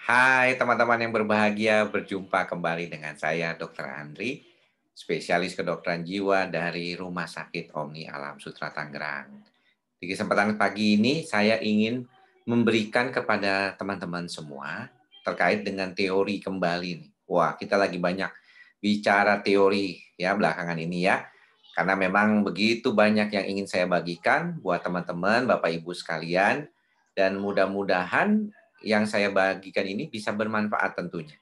Hai teman-teman yang berbahagia, berjumpa kembali dengan saya Dr. Andri, spesialis kedokteran jiwa dari Rumah Sakit Omni Alam Sutra Tangerang. Di kesempatan pagi ini saya ingin memberikan kepada teman-teman semua terkait dengan teori kembali nih. Wah, kita lagi banyak bicara teori ya belakangan ini ya. Karena memang begitu banyak yang ingin saya bagikan buat teman-teman, Bapak Ibu sekalian, dan mudah-mudahan yang saya bagikan ini bisa bermanfaat tentunya.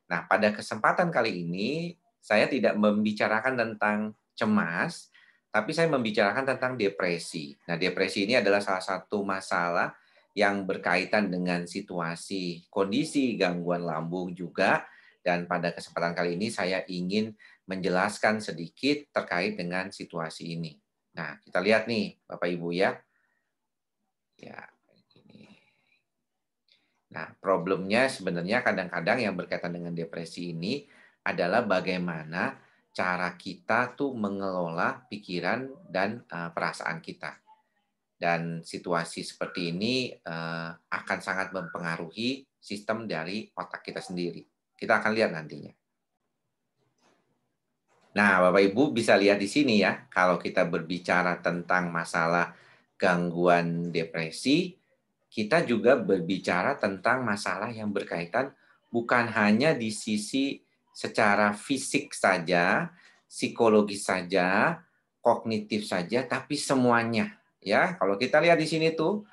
Nah, pada kesempatan kali ini saya tidak membicarakan tentang cemas, tapi saya membicarakan tentang depresi. Nah, depresi ini adalah salah satu masalah yang berkaitan dengan situasi kondisi gangguan lambung juga, dan pada kesempatan kali ini saya ingin menjelaskan sedikit terkait dengan situasi ini. Nah, kita lihat nih Bapak Ibu ya. Ya, ini. Nah, problemnya sebenarnya kadang-kadang yang berkaitan dengan depresi ini adalah bagaimana cara kita tuh mengelola pikiran dan perasaan kita. Dan situasi seperti ini akan sangat mempengaruhi sistem dari otak kita sendiri. Kita akan lihat nantinya. Nah, Bapak Ibu bisa lihat di sini ya, kalau kita berbicara tentang masalah gangguan depresi, kita juga berbicara tentang masalah yang berkaitan bukan hanya di sisi secara fisik saja, psikologis saja, kognitif saja, tapi semuanya. Ya, kalau kita lihat di sini tuh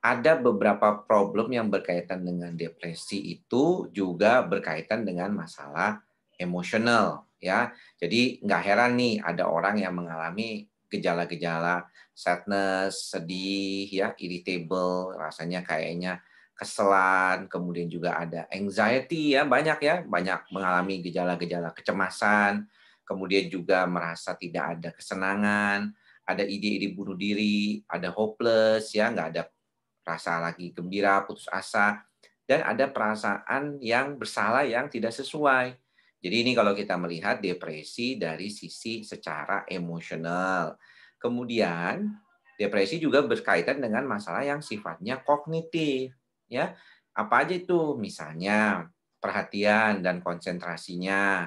ada beberapa problem yang berkaitan dengan depresi itu juga berkaitan dengan masalah emosional ya. Jadi nggak heran nih ada orang yang mengalami gejala-gejala sadness, sedih ya, irritable, rasanya kayaknya keselan, kemudian juga ada anxiety ya, banyak mengalami gejala-gejala kecemasan, kemudian juga merasa tidak ada kesenangan, ada ide-ide bunuh diri, ada hopeless ya, nggak ada rasa lagi gembira, putus asa, dan ada perasaan yang bersalah yang tidak sesuai. Jadi ini kalau kita melihat depresi dari sisi secara emosional. Kemudian depresi juga berkaitan dengan masalah yang sifatnya kognitif, ya. Apa aja itu? Misalnya perhatian dan konsentrasinya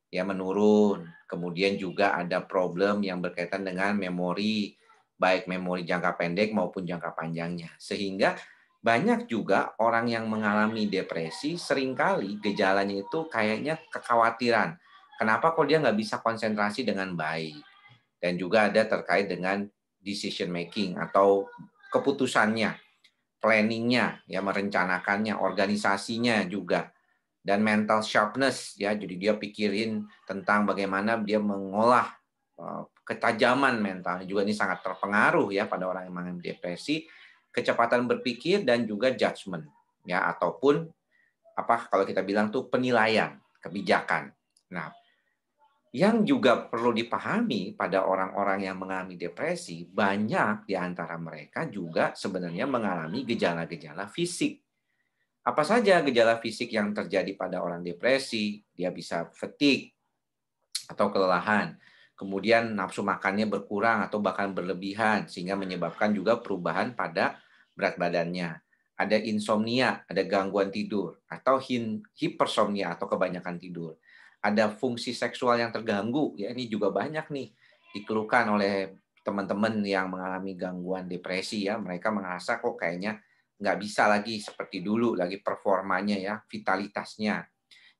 ya menurun. Kemudian juga ada problem yang berkaitan dengan memori, baik memori jangka pendek maupun jangka panjangnya. Sehingga banyak juga orang yang mengalami depresi seringkali gejalanya itu kayaknya kekhawatiran. Kenapa kok dia nggak bisa konsentrasi dengan baik? Dan juga ada terkait dengan decision making atau keputusannya, planningnya, ya merencanakannya, organisasinya juga dan mental sharpness ya. Jadi dia pikirin tentang bagaimana dia mengolah ketajaman mentalnya juga ini sangat terpengaruh ya pada orang yang mengalami depresi, kecepatan berpikir dan juga judgment ya ataupun apa kalau kita bilang tuh penilaian, kebijakan. Nah, yang juga perlu dipahami pada orang-orang yang mengalami depresi, banyak di antara mereka juga sebenarnya mengalami gejala-gejala fisik. Apa saja gejala fisik yang terjadi pada orang depresi? Dia bisa fatigue atau kelelahan. Kemudian nafsu makannya berkurang atau bahkan berlebihan sehingga menyebabkan juga perubahan pada berat badannya. Ada insomnia, ada gangguan tidur atau hipersomnia atau kebanyakan tidur. Ada fungsi seksual yang terganggu, ya ini juga banyak nih dikeluhkan oleh teman-teman yang mengalami gangguan depresi ya. Mereka merasa kok kayaknya nggak bisa lagi seperti dulu lagi performanya ya, vitalitasnya.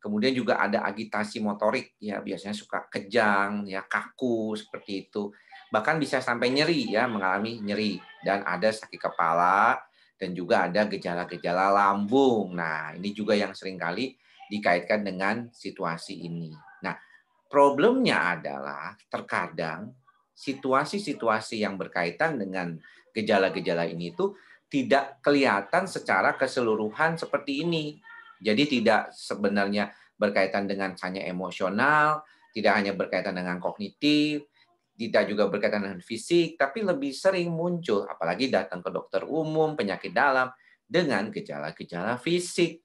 Kemudian juga ada agitasi motorik ya, biasanya suka kejang ya, kaku seperti itu. Bahkan bisa sampai nyeri ya, mengalami nyeri dan ada sakit kepala dan juga ada gejala-gejala lambung. Nah, ini juga yang seringkali dikaitkan dengan situasi ini. Nah, problemnya adalah terkadang situasi-situasi yang berkaitan dengan gejala-gejala ini itu tidak kelihatan secara keseluruhan seperti ini. Jadi tidak sebenarnya berkaitan dengan hanya emosional, tidak hanya berkaitan dengan kognitif, tidak juga berkaitan dengan fisik, tapi lebih sering muncul, apalagi datang ke dokter umum, penyakit dalam, dengan gejala-gejala fisik.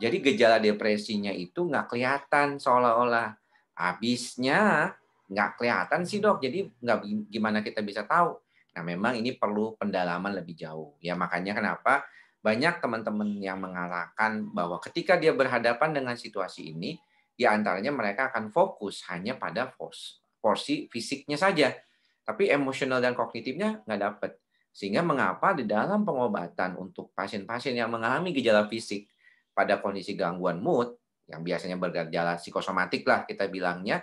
Jadi gejala depresinya itu nggak kelihatan seolah-olah. Habisnya nggak kelihatan sih dok, jadi nggak gimana kita bisa tahu. Nah memang ini perlu pendalaman lebih jauh. Ya makanya kenapa Banyak teman-teman yang mengalahkan bahwa ketika dia berhadapan dengan situasi ini, di antaranya mereka akan fokus hanya pada porsi fisiknya saja, tapi emosional dan kognitifnya nggak dapat. Sehingga mengapa di dalam pengobatan untuk pasien-pasien yang mengalami gejala fisik pada kondisi gangguan mood, yang biasanya bergejala psikosomatik lah kita bilangnya,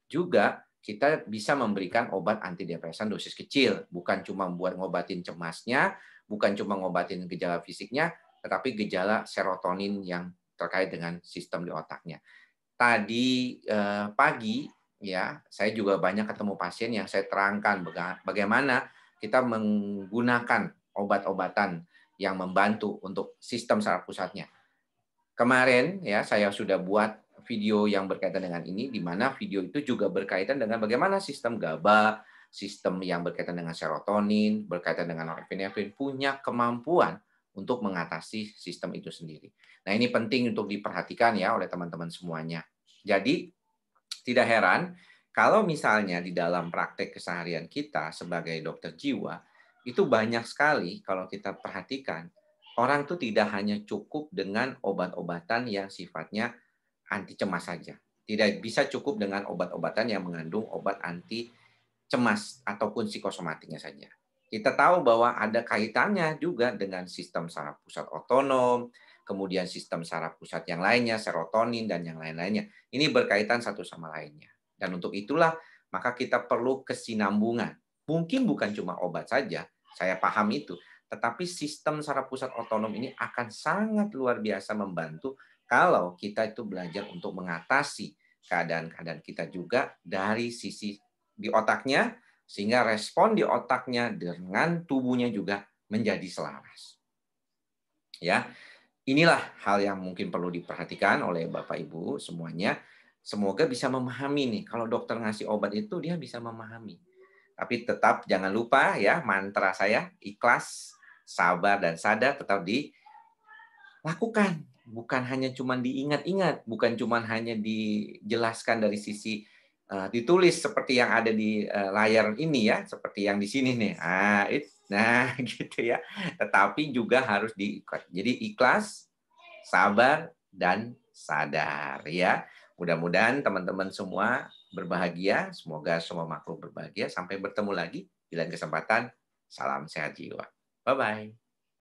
juga kita bisa memberikan obat antidepresan dosis kecil, bukan cuma buat ngobatin cemasnya, bukan cuma ngobatin gejala fisiknya, tetapi gejala serotonin yang terkait dengan sistem di otaknya. Tadi pagi ya, saya juga banyak ketemu pasien yang saya terangkan bagaimana kita menggunakan obat-obatan yang membantu untuk sistem saraf pusatnya. Kemarin ya saya sudah buat video yang berkaitan dengan ini, di mana video itu juga berkaitan dengan bagaimana sistem GABA, sistem yang berkaitan dengan serotonin, berkaitan dengan norepinefrin punya kemampuan untuk mengatasi sistem itu sendiri. Nah, ini penting untuk diperhatikan ya oleh teman-teman semuanya. Jadi, tidak heran kalau misalnya di dalam praktek keseharian kita sebagai dokter jiwa, itu banyak sekali kalau kita perhatikan, orang tuh tidak hanya cukup dengan obat-obatan yang sifatnya anti cemas saja. Tidak bisa cukup dengan obat-obatan yang mengandung obat anti cemas ataupun psikosomatiknya saja. Kita tahu bahwa ada kaitannya juga dengan sistem saraf pusat otonom, kemudian sistem saraf pusat yang lainnya, serotonin, dan yang lain-lainnya. Ini berkaitan satu sama lainnya. Dan untuk itulah, maka kita perlu kesinambungan. Mungkin bukan cuma obat saja, saya paham itu. Tetapi sistem saraf pusat otonom ini akan sangat luar biasa membantu kalau kita itu belajar untuk mengatasi keadaan-keadaan kita juga dari sisi di otaknya, sehingga respon di otaknya dengan tubuhnya juga menjadi selaras. Ya, inilah hal yang mungkin perlu diperhatikan oleh Bapak Ibu semuanya. Semoga bisa memahami nih, kalau dokter ngasih obat itu dia bisa memahami. Tapi tetap jangan lupa ya mantra saya, ikhlas, sabar, dan sadar tetap dilakukan. Bukan hanya cuma diingat-ingat, bukan cuma hanya dijelaskan dari sisi ditulis seperti yang ada di layar ini ya, seperti yang di sini nih. Nah, gitu ya. Tetapi juga harus diikhlas. Jadi ikhlas, sabar, dan sadar ya. Mudah-mudahan teman-teman semua berbahagia. Semoga semua makhluk berbahagia. Sampai bertemu lagi di lain kesempatan. Salam sehat jiwa. Bye-bye.